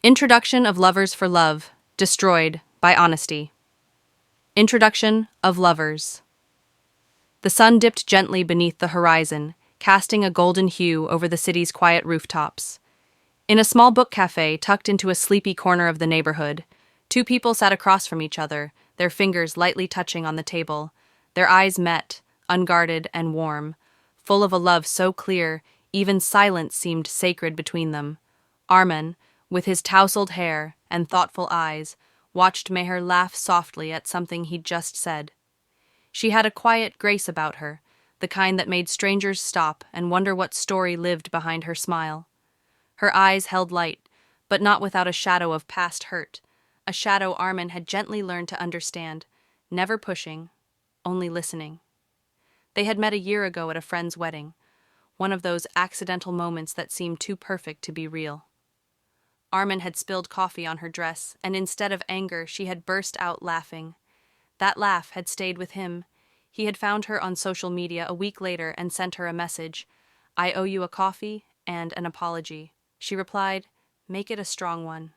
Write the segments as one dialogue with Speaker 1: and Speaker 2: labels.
Speaker 1: Introduction of Lovers for Love, Destroyed by Honesty. Introduction of Lovers. The sun dipped gently beneath the horizon, casting a golden hue over the city's quiet rooftops. In a small book cafe tucked into a sleepy corner of the neighborhood, two people sat across from each other, their fingers lightly touching on the table. Their eyes met, unguarded and warm, full of a love so clear, even silence seemed sacred between them. Arman, with his tousled hair and thoughtful eyes, watched Meher laugh softly at something he'd just said. She had a quiet grace about her, the kind that made strangers stop and wonder what story lived behind her smile. Her eyes held light, but not without a shadow of past hurt, a shadow Arman had gently learned to understand, never pushing, only listening. They had met a year ago at a friend's wedding, one of those accidental moments that seemed too perfect to be real. Arman had spilled coffee on her dress, and instead of anger, she had burst out laughing. That laugh had stayed with him. He had found her on social media a week later and sent her a message. "I owe you a coffee and an apology." She replied, "Make it a strong one."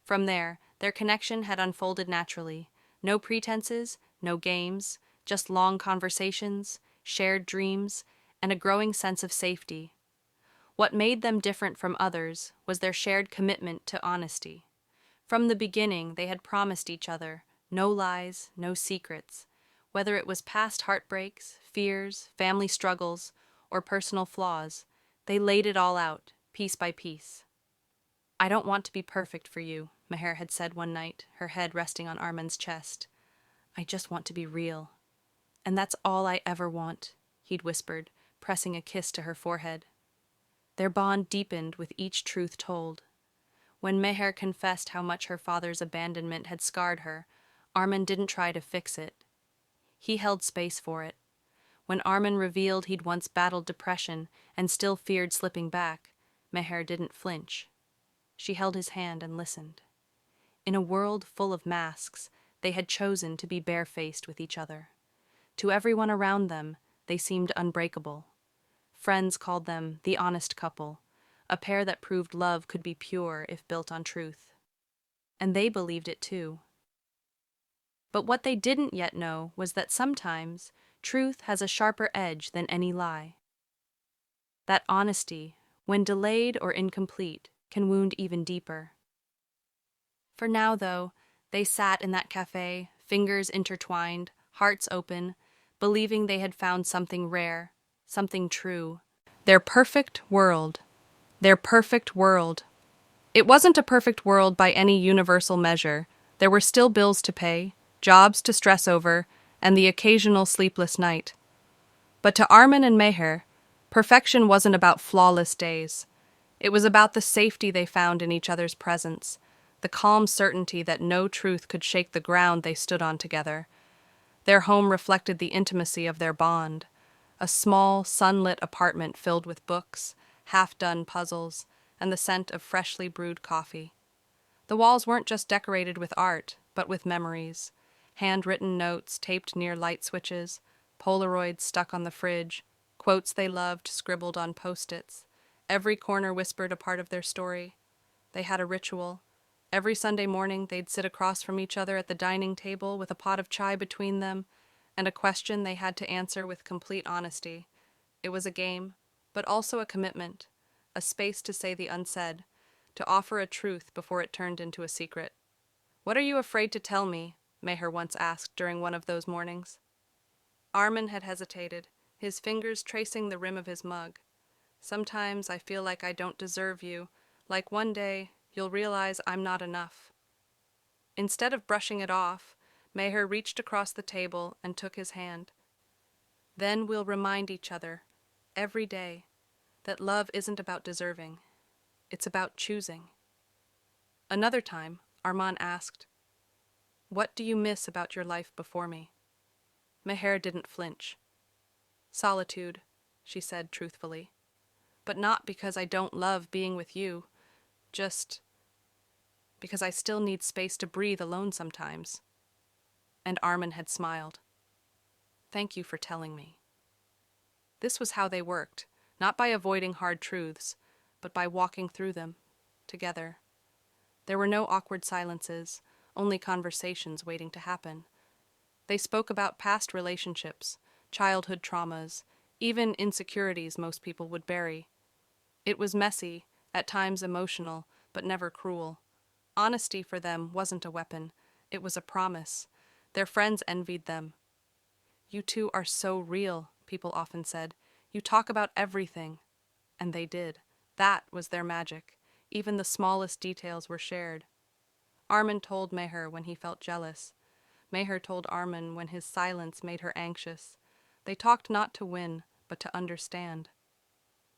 Speaker 1: From there, their connection had unfolded naturally. No pretenses, no games, just long conversations, shared dreams, and a growing sense of safety. What made them different from others was their shared commitment to honesty. From the beginning, they had promised each other no lies, no secrets. Whether it was past heartbreaks, fears, family struggles, or personal flaws, they laid it all out, piece by piece. "I don't want to be perfect for you," Meher had said one night, her head resting on Arman's chest. "I just want to be real. And that's all I ever want," he'd whispered, pressing a kiss to her forehead. Their bond deepened with each truth told. When Meher confessed how much her father's abandonment had scarred her, Arman didn't try to fix it. He held space for it. When Arman revealed he'd once battled depression and still feared slipping back, Meher didn't flinch. She held his hand and listened. In a world full of masks, they had chosen to be barefaced with each other. To everyone around them, they seemed unbreakable. Friends called them the honest couple, a pair that proved love could be pure if built on truth. And they believed it too. But what they didn't yet know was that sometimes truth has a sharper edge than any lie. That honesty, when delayed or incomplete, can wound even deeper. For now, though, they sat in that cafe, fingers intertwined, hearts open, believing they had found something rare, something true. Their perfect world. Their perfect world. It wasn't a perfect world by any universal measure. There were still bills to pay, jobs to stress over, and the occasional sleepless night. But to Arman and Meher, perfection wasn't about flawless days. It was about the safety they found in each other's presence, the calm certainty that no truth could shake the ground they stood on together. Their home reflected the intimacy of their bond. A small, sunlit apartment filled with books, half-done puzzles, and the scent of freshly brewed coffee. The walls weren't just decorated with art, but with memories. Handwritten notes taped near light switches, Polaroids stuck on the fridge, quotes they loved scribbled on Post-its. Every corner whispered a part of their story. They had a ritual. Every Sunday morning they'd sit across from each other at the dining table with a pot of chai between them, and a question they had to answer with complete honesty. It was a game, but also a commitment, a space to say the unsaid, to offer a truth before it turned into a secret. "What are you afraid to tell me?" Meher once asked during one of those mornings. Arman had hesitated, his fingers tracing the rim of his mug. "Sometimes I feel like I don't deserve you, like one day you'll realize I'm not enough." Instead of brushing it off, Meher reached across the table and took his hand. "Then we'll remind each other, every day, that love isn't about deserving. It's about choosing." Another time, Arman asked, "What do you miss about your life before me?" Meher didn't flinch. "Solitude," she said truthfully. "But not because I don't love being with you, just because I still need space to breathe alone sometimes." And Arman had smiled. "Thank you for telling me." This was how they worked, not by avoiding hard truths, but by walking through them, together. There were no awkward silences, only conversations waiting to happen. They spoke about past relationships, childhood traumas, even insecurities most people would bury. It was messy, at times emotional, but never cruel. Honesty for them wasn't a weapon, it was a promise. Their friends envied them. "You two are so real," people often said. "You talk about everything." And they did. That was their magic. Even the smallest details were shared. Armin told Meher when he felt jealous. Meher told Armin when his silence made her anxious. They talked not to win, but to understand.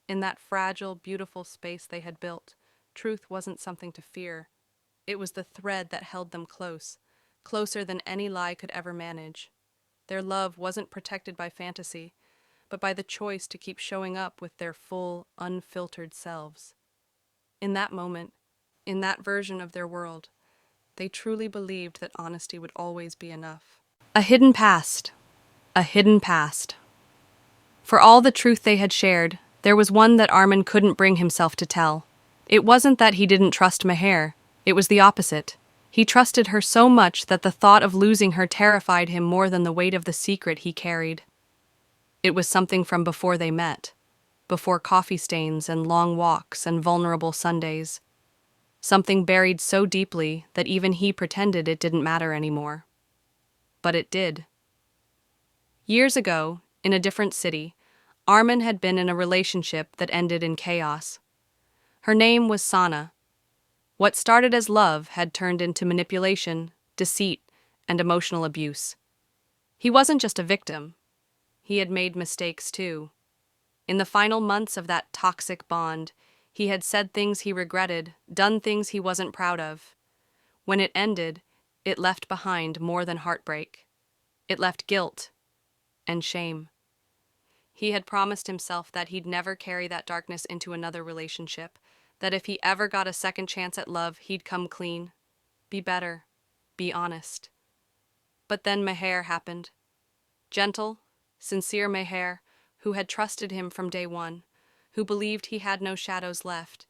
Speaker 1: In that fragile, beautiful space they had built, truth wasn't something to fear. It was the thread that held them close, closer than any lie could ever manage. Their love wasn't protected by fantasy, but by the choice to keep showing up with their full, unfiltered selves. In that moment, in that version of their world, they truly believed that honesty would always be enough. A hidden past. A hidden past. For all the truth they had shared, there was one that Armin couldn't bring himself to tell. It wasn't that he didn't trust Meher, it was the opposite. He trusted her so much that the thought of losing her terrified him more than the weight of the secret he carried. It was something from before they met, before coffee stains and long walks and vulnerable Sundays. Something buried so deeply that even he pretended it didn't matter anymore. But it did. Years ago, in a different city, Armin had been in a relationship that ended in chaos. Her name was Sana. What started as love had turned into manipulation, deceit, and emotional abuse. He wasn't just a victim. He had made mistakes too. In the final months of that toxic bond, he had said things he regretted, done things he wasn't proud of. When it ended, it left behind more than heartbreak. It left guilt and shame. He had promised himself that he'd never carry that darkness into another relationship, that if he ever got a second chance at love, he'd come clean, be better, be honest. But then Meher happened. Gentle, sincere Meher, who had trusted him from day one, who believed he had no shadows left.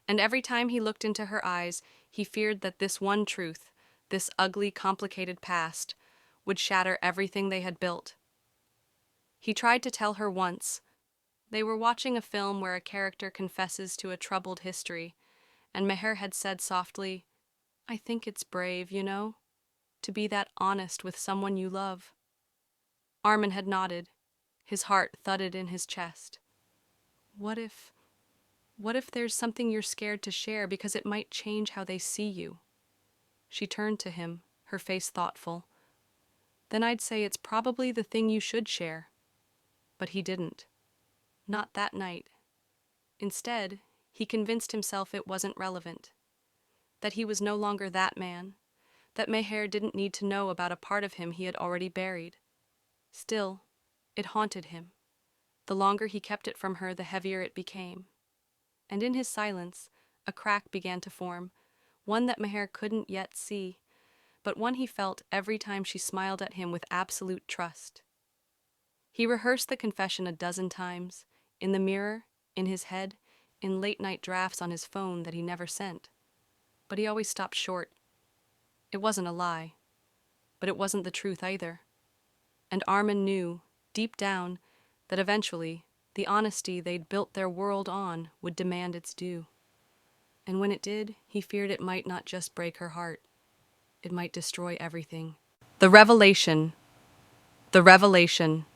Speaker 1: And every time he looked into her eyes, he feared that this one truth, this ugly, complicated past, would shatter everything they had built. He tried to tell her once. They were watching a film where a character confesses to a troubled history, and Meher had said softly, "I think it's brave, to be that honest with someone you love." Armin had nodded. His heart thudded in his chest. What if there's something you're scared to share because it might change how they see you?" She turned to him, her face thoughtful. "Then I'd say it's probably the thing you should share." But he didn't. Not that night. Instead, he convinced himself it wasn't relevant. That he was no longer that man. That Meher didn't need to know about a part of him he had already buried. Still, it haunted him. The longer he kept it from her, the heavier it became. And in his silence, a crack began to form, one that Meher couldn't yet see, but one he felt every time she smiled at him with absolute trust. He rehearsed the confession a dozen times, in the mirror, in his head, in late-night drafts on his phone that he never sent. But he always stopped short. It wasn't a lie, but it wasn't the truth either. And Armin knew, deep down, that eventually, the honesty they'd built their world on would demand its due. And when it did, he feared it might not just break her heart. It might destroy everything. The revelation. The revelation.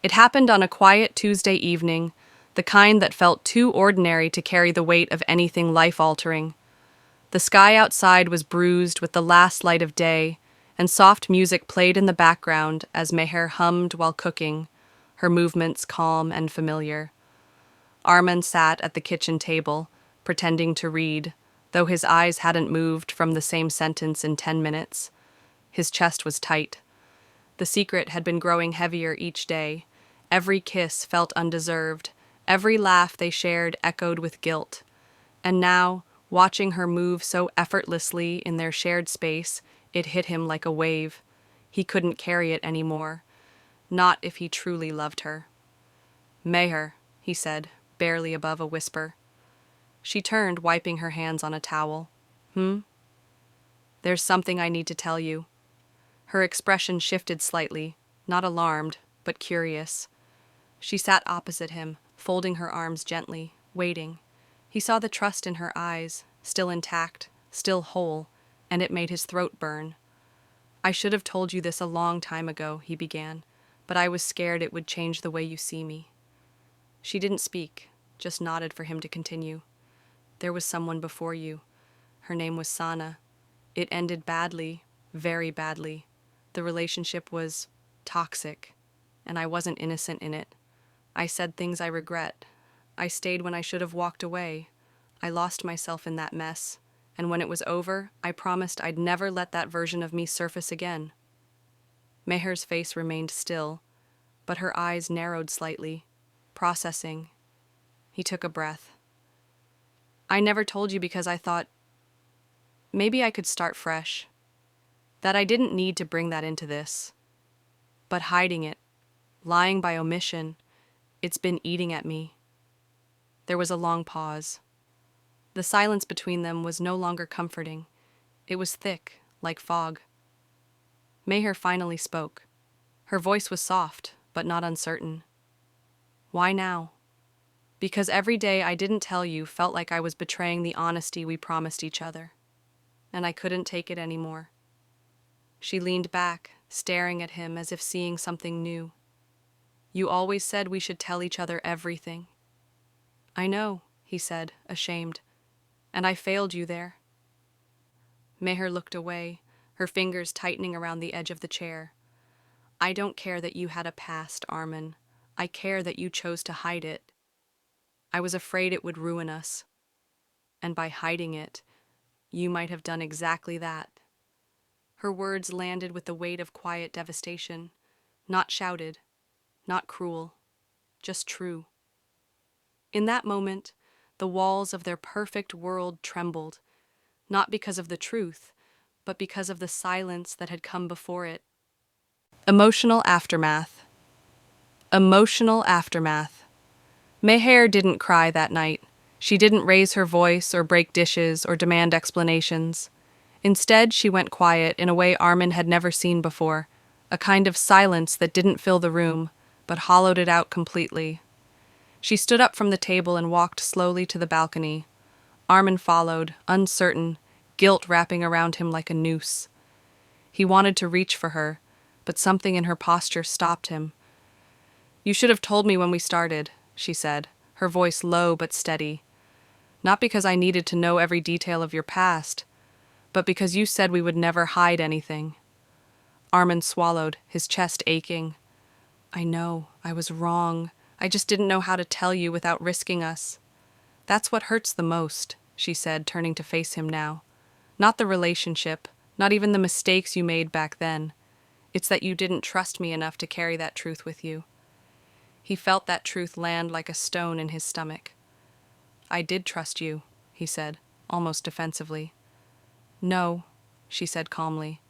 Speaker 1: It happened on a quiet Tuesday evening, the kind that felt too ordinary to carry the weight of anything life-altering. The sky outside was bruised with the last light of day, and soft music played in the background as Meher hummed while cooking, her movements calm and familiar. Armin sat at the kitchen table, pretending to read, though his eyes hadn't moved from the same sentence in 10 minutes. His chest was tight. The secret had been growing heavier each day. Every kiss felt undeserved. Every laugh they shared echoed with guilt. And now, watching her move so effortlessly in their shared space, it hit him like a wave. He couldn't carry it anymore. Not if he truly loved her. "Meher," he said, barely above a whisper. She turned, wiping her hands on a towel. There's something I need to tell you. Her expression shifted slightly, not alarmed, but curious. She sat opposite him, folding her arms gently, waiting. He saw the trust in her eyes, still intact, still whole, and it made his throat burn. I should have told you this a long time ago, he began, but I was scared it would change the way you see me. She didn't speak, just nodded for him to continue. There was someone before you. Her name was Sana. It ended badly, very badly. The relationship was toxic, and I wasn't innocent in it. I said things I regret. I stayed when I should have walked away. I lost myself in that mess, and when it was over, I promised I'd never let that version of me surface again. Meher's face remained still, but her eyes narrowed slightly, processing. He took a breath. I never told you because I thought maybe I could start fresh. That I didn't need to bring that into this. But hiding it, lying by omission, it's been eating at me. There was a long pause. The silence between them was no longer comforting. It was thick, like fog. Meher finally spoke. Her voice was soft, but not uncertain. Why now? Because every day I didn't tell you felt like I was betraying the honesty we promised each other. And I couldn't take it anymore. She leaned back, staring at him as if seeing something new. You always said we should tell each other everything. I know, he said, ashamed. And I failed you there. Meher looked away, her fingers tightening around the edge of the chair. I don't care that you had a past, Armin. I care that you chose to hide it. I was afraid it would ruin us. And by hiding it, you might have done exactly that. Her words landed with the weight of quiet devastation, not shouted, not cruel, just true. In that moment, the walls of their perfect world trembled, not because of the truth, but because of the silence that had come before it. Emotional aftermath. Emotional aftermath. Meher didn't cry that night. She didn't raise her voice or break dishes or demand explanations. Instead, she went quiet in a way Armin had never seen before, a kind of silence that didn't fill the room, but hollowed it out completely. She stood up from the table and walked slowly to the balcony. Armin followed, uncertain, guilt wrapping around him like a noose. He wanted to reach for her, but something in her posture stopped him. You should have told me when we started, she said, her voice low but steady. Not because I needed to know every detail of your past, but because you said we would never hide anything. Armin swallowed, his chest aching. I know, I was wrong. I just didn't know how to tell you without risking us. That's what hurts the most, she said, turning to face him now. Not the relationship, not even the mistakes you made back then. It's that you didn't trust me enough to carry that truth with you. He felt that truth land like a stone in his stomach. I did trust you, he said, almost defensively. No, she said calmly.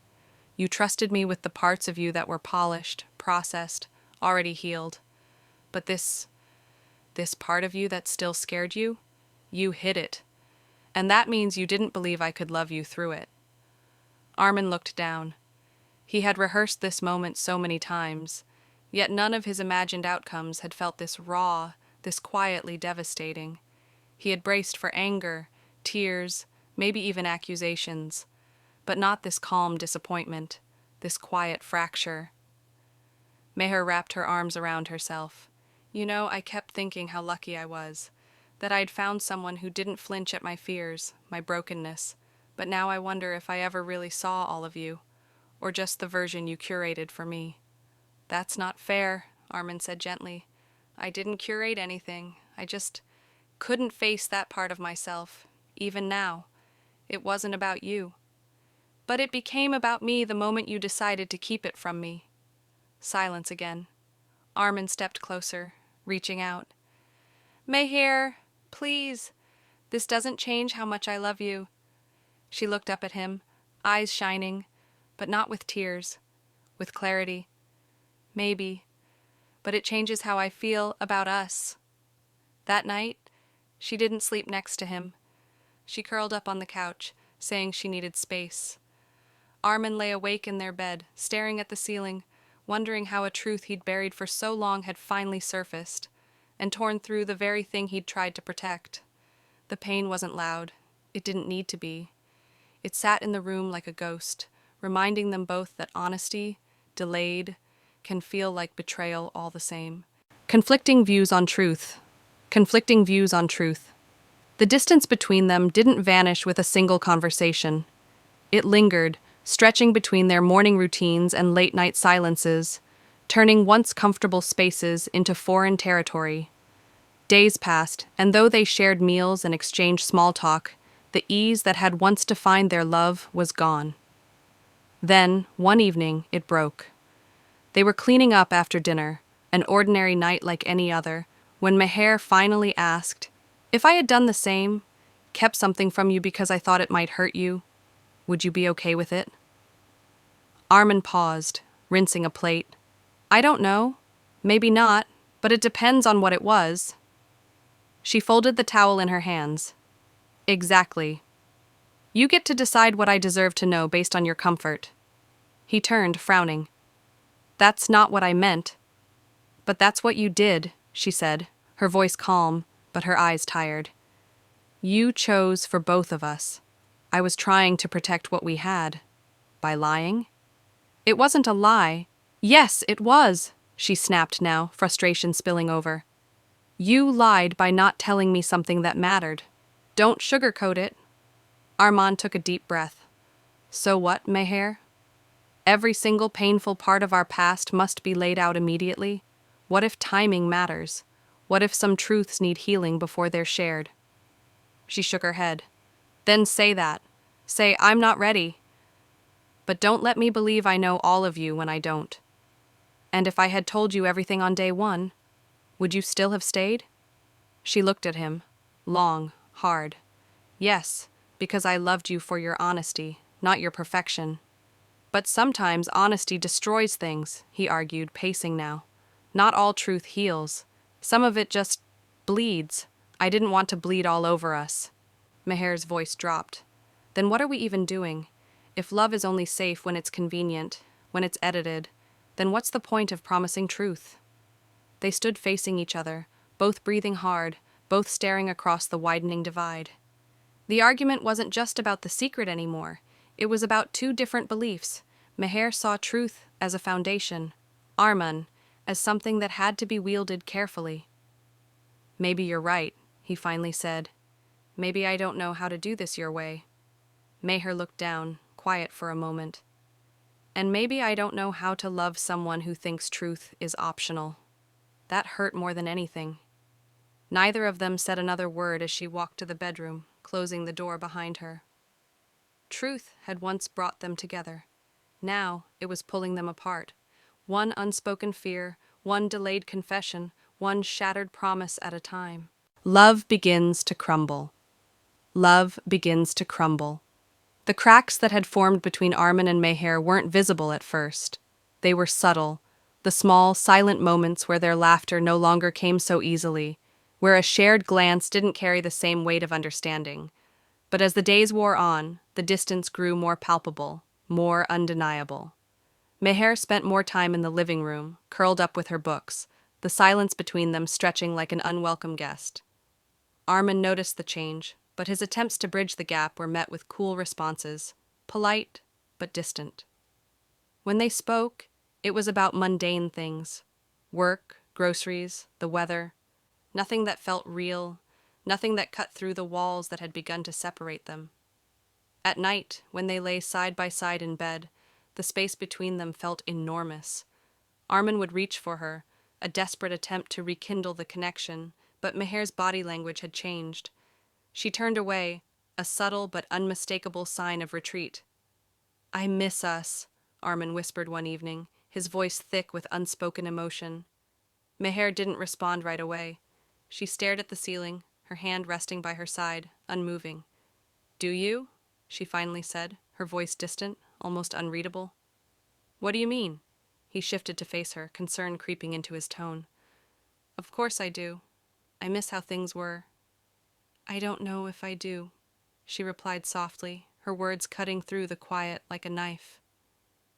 Speaker 1: You trusted me with the parts of you that were polished, processed, already healed. But this part of you that still scared you, you hid it. And that means you didn't believe I could love you through it. Armin looked down. He had rehearsed this moment so many times, yet none of his imagined outcomes had felt this raw, this quietly devastating. He had braced for anger, tears, maybe even accusations, but not this calm disappointment, this quiet fracture. Meher wrapped her arms around herself. You know, I kept thinking how lucky I was, that I'd found someone who didn't flinch at my fears, my brokenness, but now I wonder if I ever really saw all of you, or just the version you curated for me. That's not fair, Armin said gently. I didn't curate anything. I just couldn't face that part of myself, even now. It wasn't about you. But it became about me the moment you decided to keep it from me. Silence again. Armin stepped closer, reaching out. Meher, please. This doesn't change how much I love you. She looked up at him, eyes shining, but not with tears, with clarity. Maybe, but it changes how I feel about us. That night, she didn't sleep next to him. She curled up on the couch, saying she needed space. Armin lay awake in their bed, staring at the ceiling, wondering how a truth he'd buried for so long had finally surfaced, and torn through the very thing he'd tried to protect. The pain wasn't loud. It didn't need to be. It sat in the room like a ghost, reminding them both that honesty, delayed, can feel like betrayal all the same. Conflicting views on truth. Conflicting views on truth. The distance between them didn't vanish with a single conversation. It lingered, stretching between their morning routines and late-night silences, turning once comfortable spaces into foreign territory. Days passed, and though they shared meals and exchanged small talk, the ease that had once defined their love was gone. Then, one evening, it broke. They were cleaning up after dinner, an ordinary night like any other, when Meher finally asked, "If I had done the same, kept something from you because I thought it might hurt you, would you be okay with it?" Armin paused, rinsing a plate. "I don't know. Maybe not, but it depends on what it was." She folded the towel in her hands. "Exactly. You get to decide what I deserve to know based on your comfort." He turned, frowning. "That's not what I meant." "But that's what you did," she said, her voice calm, but her eyes tired. "You chose for both of us. I was trying to protect what we had. By lying?" "It wasn't a lie." "Yes, it was," she snapped now, frustration spilling over. "You lied by not telling me something that mattered. Don't sugarcoat it." Armand took a deep breath. "So what, Meher? Every single painful part of our past must be laid out immediately? What if timing matters? What if some truths need healing before they're shared?" She shook her head. "Then say that. Say, I'm not ready. But don't let me believe I know all of you when I don't. And if I had told you everything on day one, would you still have stayed?" She looked at him, long, hard. "Yes, because I loved you for your honesty, not your perfection." "But sometimes honesty destroys things," he argued, pacing now. "Not all truth heals. Some of it just bleeds. I didn't want to bleed all over us." Meher's voice dropped. "Then what are we even doing? If love is only safe when it's convenient, when it's edited, then what's the point of promising truth?" They stood facing each other, both breathing hard, both staring across the widening divide. The argument wasn't just about the secret anymore. It was about two different beliefs. Meher saw truth as a foundation, Arman as something that had to be wielded carefully. "Maybe you're right," he finally said. "Maybe I don't know how to do this your way." Meher looked down, quiet for a moment. "And maybe I don't know how to love someone who thinks truth is optional." That hurt more than anything. Neither of them said another word as she walked to the bedroom, closing the door behind her. Truth had once brought them together. Now it was pulling them apart. One unspoken fear, one delayed confession, one shattered promise at a time. Love begins to crumble. Love begins to crumble. The cracks that had formed between Armin and Meher weren't visible at first. They were subtle, the small, silent moments where their laughter no longer came so easily, where a shared glance didn't carry the same weight of understanding. But as the days wore on, the distance grew more palpable, more undeniable. Meher spent more time in the living room, curled up with her books, the silence between them stretching like an unwelcome guest. Armin noticed the change, but his attempts to bridge the gap were met with cool responses, polite but distant. When they spoke, it was about mundane things: work, groceries, the weather. Nothing that felt real, nothing that cut through the walls that had begun to separate them. At night, when they lay side by side in bed, the space between them felt enormous. Armin would reach for her, a desperate attempt to rekindle the connection, but Meher's body language had changed. She turned away, a subtle but unmistakable sign of retreat. "I miss us," Armin whispered one evening, his voice thick with unspoken emotion. Meher didn't respond right away. She stared at the ceiling, her hand resting by her side, unmoving. "Do you?" she finally said, her voice distant, almost unreadable. "What do you mean?" He shifted to face her, concern creeping into his tone. "Of course I do. I miss how things were." "I don't know if I do," she replied softly, her words cutting through the quiet like a knife.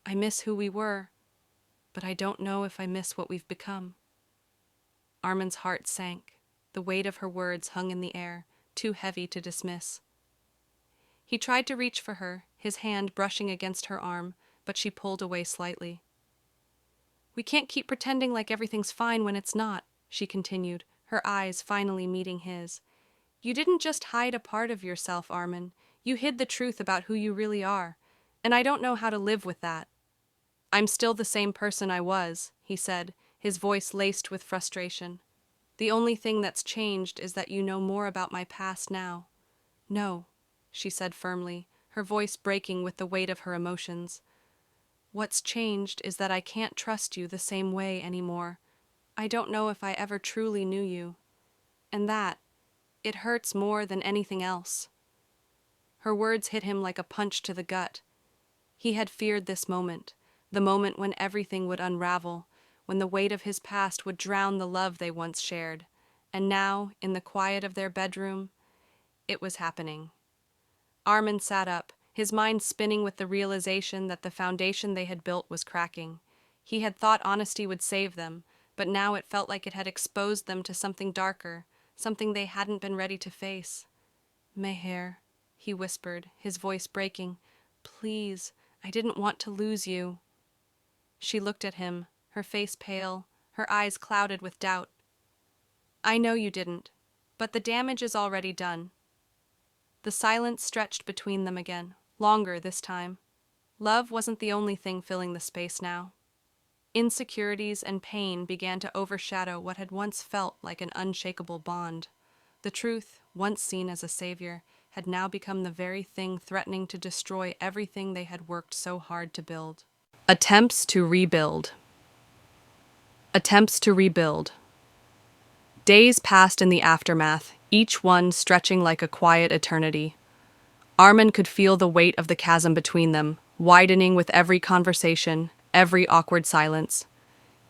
Speaker 1: I miss who we were, but I don't know if I miss what we've become. Armin's heart sank. The weight of her words hung in the air, too heavy to dismiss. He tried to reach for her, his hand brushing against her arm, but she pulled away slightly. We can't keep pretending like everything's fine when it's not, she continued, her eyes finally meeting his. You didn't just hide a part of yourself, Armin. You hid the truth about who you really are, and I don't know how to live with that. I'm still the same person I was, he said, his voice laced with frustration. The only thing that's changed is that you know more about my past now. No, she said firmly, her voice breaking with the weight of her emotions. What's changed is that I can't trust you the same way anymore. I don't know if I ever truly knew you. And that, it hurts more than anything else. Her words hit him like a punch to the gut. He had feared this moment, the moment when everything would unravel, when the weight of his past would drown the love they once shared. And now, in the quiet of their bedroom, it was happening. Armin sat up, his mind spinning with the realization that the foundation they had built was cracking. He had thought honesty would save them, but now it felt like it had exposed them to something darker, something they hadn't been ready to face. Meher, he whispered, his voice breaking, please, I didn't want to lose you. She looked at him, her face pale, her eyes clouded with doubt. I know you didn't, but the damage is already done. The silence stretched between them again, longer this time. Love wasn't the only thing filling the space now. Insecurities and pain began to overshadow what had once felt like an unshakable bond. The truth, once seen as a savior, had now become the very thing threatening to destroy everything they had worked so hard to build. Attempts to rebuild. Attempts to rebuild. Days passed in the aftermath, each one stretching like a quiet eternity. Armin could feel the weight of the chasm between them, widening with every conversation, every awkward silence.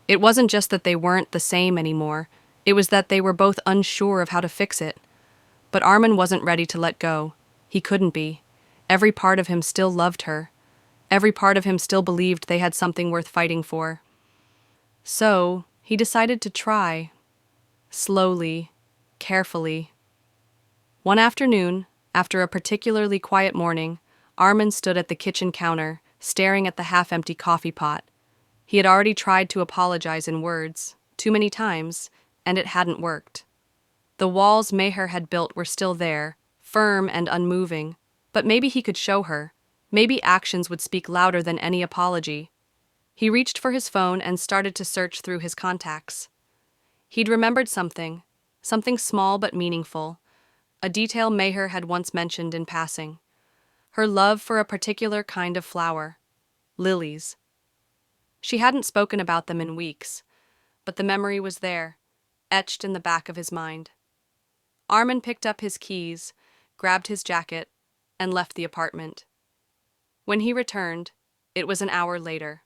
Speaker 1: It wasn't just that they weren't the same anymore, it was that they were both unsure of how to fix it. But Armin wasn't ready to let go. He couldn't be. Every part of him still loved her. Every part of him still believed they had something worth fighting for. So, he decided to try. Slowly, carefully. One afternoon, after a particularly quiet morning, Armin stood at the kitchen counter, staring at the half-empty coffee pot. He had already tried to apologize in words, too many times, and it hadn't worked. The walls Meher had built were still there, firm and unmoving, but maybe he could show her. Maybe actions would speak louder than any apology. He reached for his phone and started to search through his contacts. He'd remembered something small but meaningful, a detail Meher had once mentioned in passing. Her love for a particular kind of flower, lilies. She hadn't spoken about them in weeks, but the memory was there, etched in the back of his mind. Armin picked up his keys, grabbed his jacket, and left the apartment. When he returned, it was an hour later.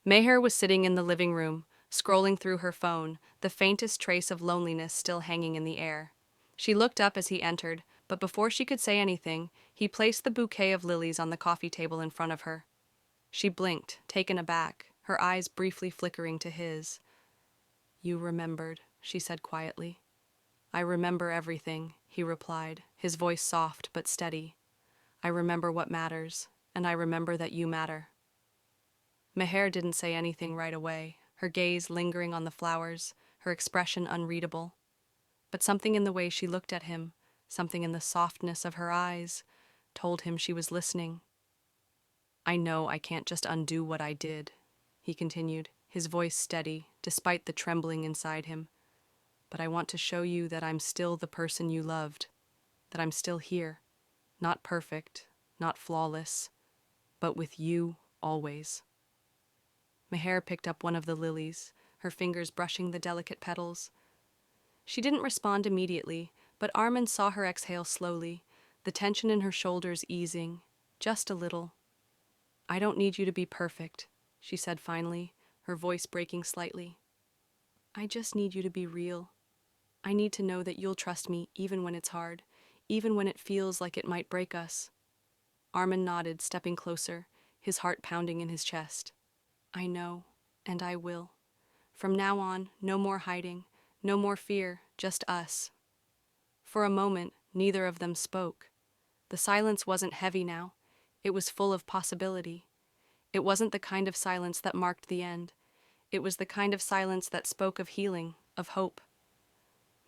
Speaker 1: Meher was sitting in the living room, scrolling through her phone, the faintest trace of loneliness still hanging in the air. She looked up as he entered, but before she could say anything, he placed the bouquet of lilies on the coffee table in front of her. She blinked, taken aback, her eyes briefly flickering to his. You remembered, she said quietly. I remember everything, he replied, his voice soft but steady. I remember what matters, and I remember that you matter. Meher didn't say anything right away, her gaze lingering on the flowers, her expression unreadable. But something in the way she looked at him, something in the softness of her eyes, told him she was listening. I know I can't just undo what I did, he continued, his voice steady, despite the trembling inside him. But I want to show you that I'm still the person you loved, that I'm still here, not perfect, not flawless, but with you always. Meher picked up one of the lilies, her fingers brushing the delicate petals. She didn't respond immediately, but Armin saw her exhale slowly, the tension in her shoulders easing, just a little. I don't need you to be perfect, she said finally, her voice breaking slightly. I just need you to be real. I need to know that you'll trust me even when it's hard, even when it feels like it might break us. Armin nodded, stepping closer, his heart pounding in his chest. I know, and I will. From now on, no more hiding, no more fear, just us. For a moment, neither of them spoke. The silence wasn't heavy now. It was full of possibility. It wasn't the kind of silence that marked the end. It was the kind of silence that spoke of healing, of hope.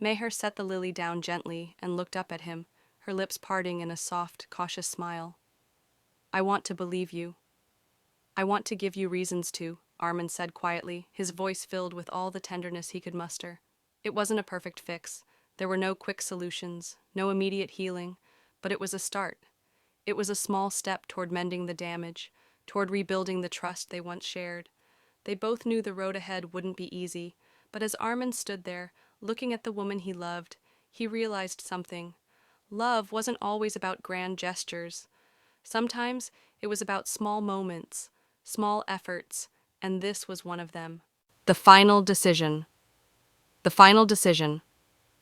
Speaker 1: Meher set the lily down gently and looked up at him, her lips parting in a soft, cautious smile. I want to believe you. I want to give you reasons to, Armin said quietly, his voice filled with all the tenderness he could muster. It wasn't a perfect fix. There were no quick solutions, no immediate healing, but it was a start. It was a small step toward mending the damage, toward rebuilding the trust they once shared. They both knew the road ahead wouldn't be easy, but as Armin stood there, looking at the woman he loved, he realized something. Love wasn't always about grand gestures. Sometimes it was about small moments, small efforts, and this was one of them. The final decision. The final decision.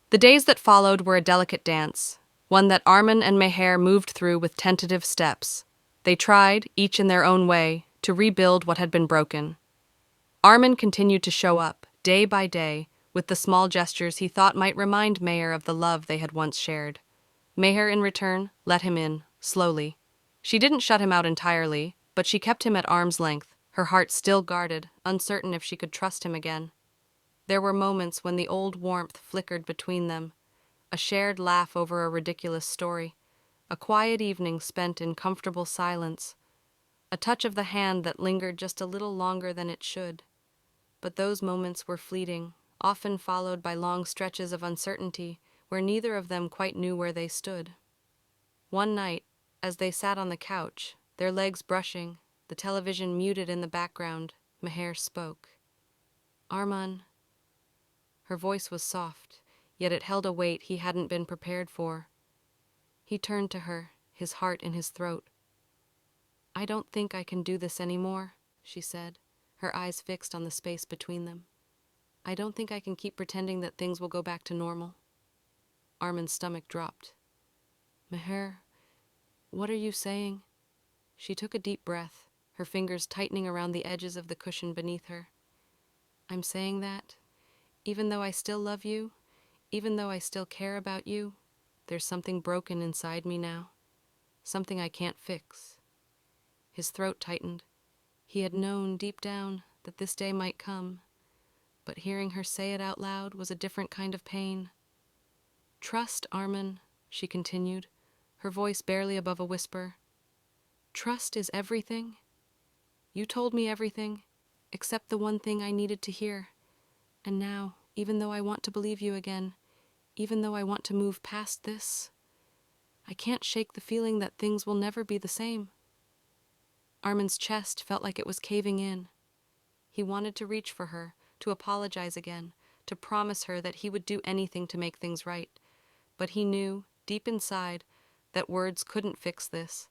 Speaker 1: The days that followed were a delicate dance, one that Armin and Meher moved through with tentative steps. They tried, each in their own way, to rebuild what had been broken. Armin continued to show up, day by day, with the small gestures he thought might remind Meher of the love they had once shared. Meher, in return, let him in, slowly. She didn't shut him out entirely, but she kept him at arm's length, her heart still guarded, uncertain if she could trust him again. There were moments when the old warmth flickered between them, a shared laugh over a ridiculous story, a quiet evening spent in comfortable silence, a touch of the hand that lingered just a little longer than it should. But those moments were fleeting, often followed by long stretches of uncertainty where neither of them quite knew where they stood. One night, as they sat on the couch, their legs brushing, the television muted in the background, Meher spoke. Arman. Her voice was soft, yet it held a weight he hadn't been prepared for. He turned to her, his heart in his throat. I don't think I can do this anymore, she said, her eyes fixed on the space between them. I don't think I can keep pretending that things will go back to normal. Armin's stomach dropped. Meher, what are you saying? She took a deep breath, her fingers tightening around the edges of the cushion beneath her. I'm saying that, even though I still love you, even though I still care about you, there's something broken inside me now, something I can't fix. His throat tightened. He had known deep down that this day might come, but hearing her say it out loud was a different kind of pain. Trust, Armin, she continued, her voice barely above a whisper. Trust is everything. You told me everything, except the one thing I needed to hear. And now, even though I want to believe you again, even though I want to move past this, I can't shake the feeling that things will never be the same. Armin's chest felt like it was caving in. He wanted to reach for her, to apologize again, to promise her that he would do anything to make things right. But he knew, deep inside, that words couldn't fix this.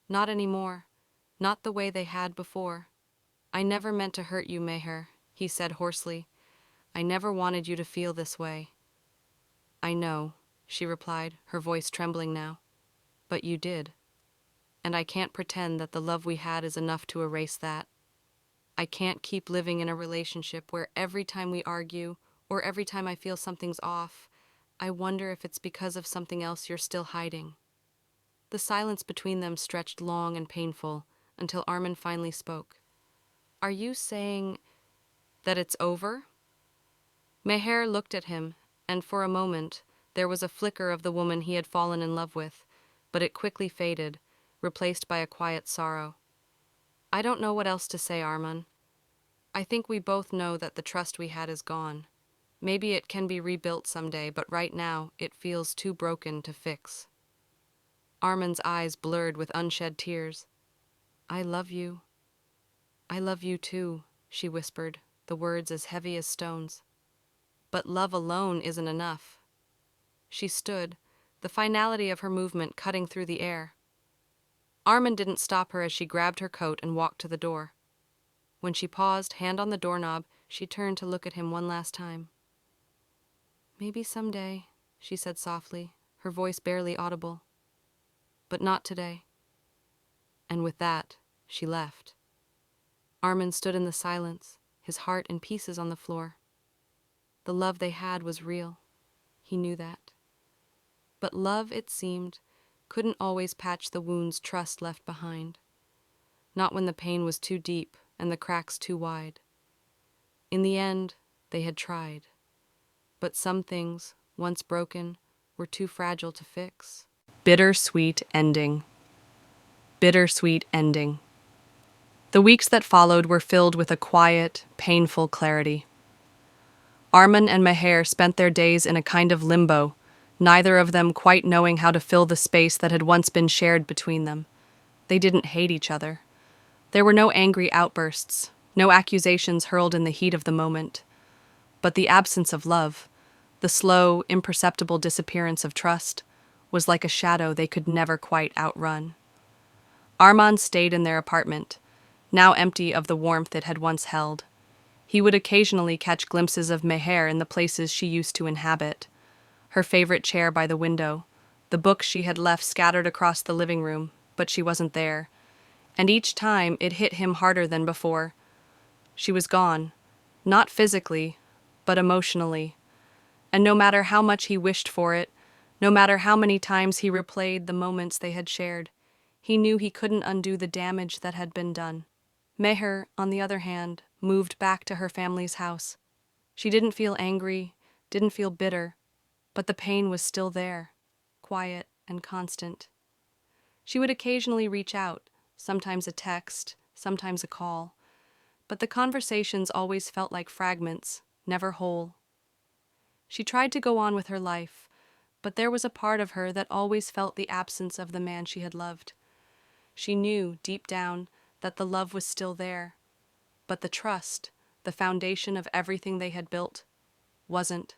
Speaker 1: Not anymore. Not the way they had before. I never meant to hurt you, Meher, he said hoarsely. I never wanted you to feel this way. I know, she replied, her voice trembling now. But you did. And I can't pretend that the love we had is enough to erase that. I can't keep living in a relationship where every time we argue, or every time I feel something's off, I wonder if it's because of something else you're still hiding. The silence between them stretched long and painful, until Armin finally spoke. Are you saying that it's over? Meher looked at him, and for a moment, there was a flicker of the woman he had fallen in love with, but it quickly faded, replaced by a quiet sorrow. I don't know what else to say, Armin. I think we both know that the trust we had is gone. Maybe it can be rebuilt someday, but right now, it feels too broken to fix. Armin's eyes blurred with unshed tears. I love you. I love you too, she whispered, the words as heavy as stones. But love alone isn't enough. She stood, the finality of her movement cutting through the air. Armin didn't stop her as she grabbed her coat and walked to the door. When she paused, hand on the doorknob, she turned to look at him one last time. Maybe someday, she said softly, her voice barely audible. But not today. And with that, she left. Armin stood in the silence, his heart in pieces on the floor. The love they had was real. He knew that. But love, it seemed, couldn't always patch the wounds trust left behind. Not when the pain was too deep and the cracks too wide. In the end, they had tried. But some things, once broken, were too fragile to fix. Bittersweet ending. Bittersweet ending. The weeks that followed were filled with a quiet, painful clarity. Armin and Meher spent their days in a kind of limbo, neither of them quite knowing how to fill the space that had once been shared between them. They didn't hate each other. There were no angry outbursts, no accusations hurled in the heat of the moment. But the absence of love, the slow, imperceptible disappearance of trust, was like a shadow they could never quite outrun. Armand stayed in their apartment, now empty of the warmth it had once held. He would occasionally catch glimpses of Meher in the places she used to inhabit. Her favorite chair by the window, the books she had left scattered across the living room, but she wasn't there. And each time it hit him harder than before. She was gone, not physically, but emotionally. And no matter how much he wished for it, no matter how many times he replayed the moments they had shared, he knew he couldn't undo the damage that had been done. Meher, on the other hand, moved back to her family's house. She didn't feel angry, didn't feel bitter, but the pain was still there, quiet and constant. She would occasionally reach out, sometimes a text, sometimes a call, but the conversations always felt like fragments, never whole. She tried to go on with her life, but there was a part of her that always felt the absence of the man she had loved. She knew, deep down, that the love was still there, but the trust, the foundation of everything they had built, wasn't.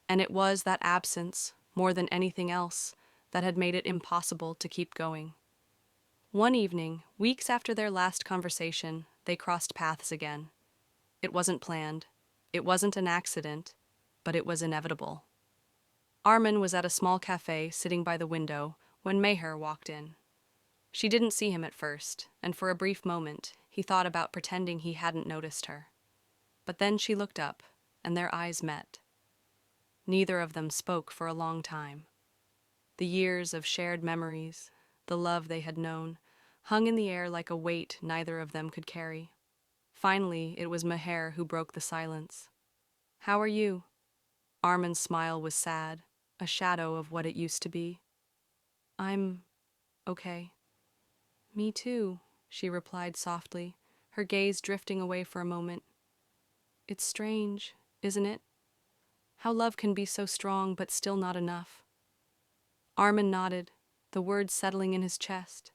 Speaker 1: And it was that absence, more than anything else, that had made it impossible to keep going. One evening, weeks after their last conversation, they crossed paths again. It wasn't planned. It wasn't an accident, but it was inevitable. Armin was at a small cafe sitting by the window when Meher walked in. She didn't see him at first, and for a brief moment, he thought about pretending he hadn't noticed her. But then she looked up, and their eyes met. Neither of them spoke for a long time. The years of shared memories, the love they had known, hung in the air like a weight neither of them could carry. Finally, it was Meher who broke the silence. "How are you?" Armin's smile was sad, a shadow of what it used to be. "I'm okay." "Me too," she replied softly, her gaze drifting away for a moment. "It's strange, isn't it? How love can be so strong but still not enough." Armin nodded, the words settling in his chest.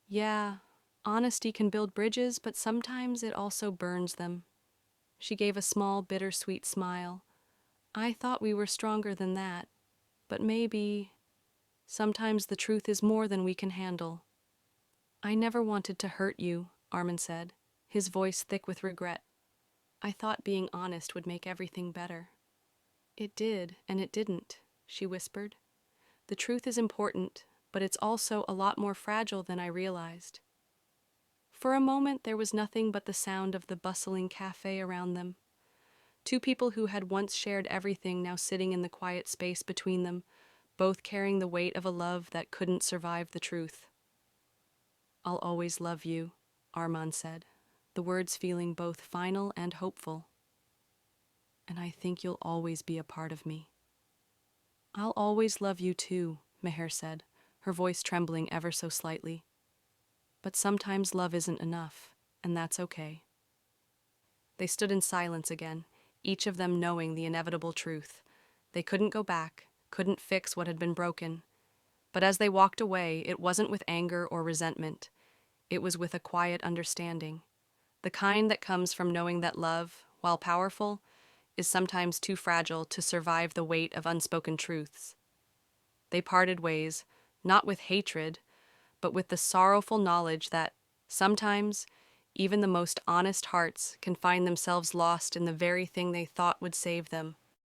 Speaker 1: "Yeah, honesty can build bridges, but sometimes it also burns them." She gave a small, bittersweet smile. "I thought we were stronger than that, but maybe sometimes the truth is more than we can handle." "I never wanted to hurt you," Armin said, his voice thick with regret. "I thought being honest would make everything better." "It did, and it didn't," she whispered. "The truth is important, but it's also a lot more fragile than I realized." For a moment there was nothing but the sound of the bustling cafe around them. Two people who had once shared everything now sitting in the quiet space between them, both carrying the weight of a love that couldn't survive the truth. "I'll always love you," Armand said, the words feeling both final and hopeful. "And I think you'll always be a part of me." "I'll always love you too," Meher said, her voice trembling ever so slightly. "But sometimes love isn't enough, and that's okay." They stood in silence again, each of them knowing the inevitable truth. They couldn't go back, couldn't fix what had been broken. But as they walked away, it wasn't with anger or resentment. It was with a quiet understanding, the kind that comes from knowing that love, while powerful, is sometimes too fragile to survive the weight of unspoken truths. They parted ways, not with hatred, but with the sorrowful knowledge that, sometimes, even the most honest hearts can find themselves lost in the very thing they thought would save them.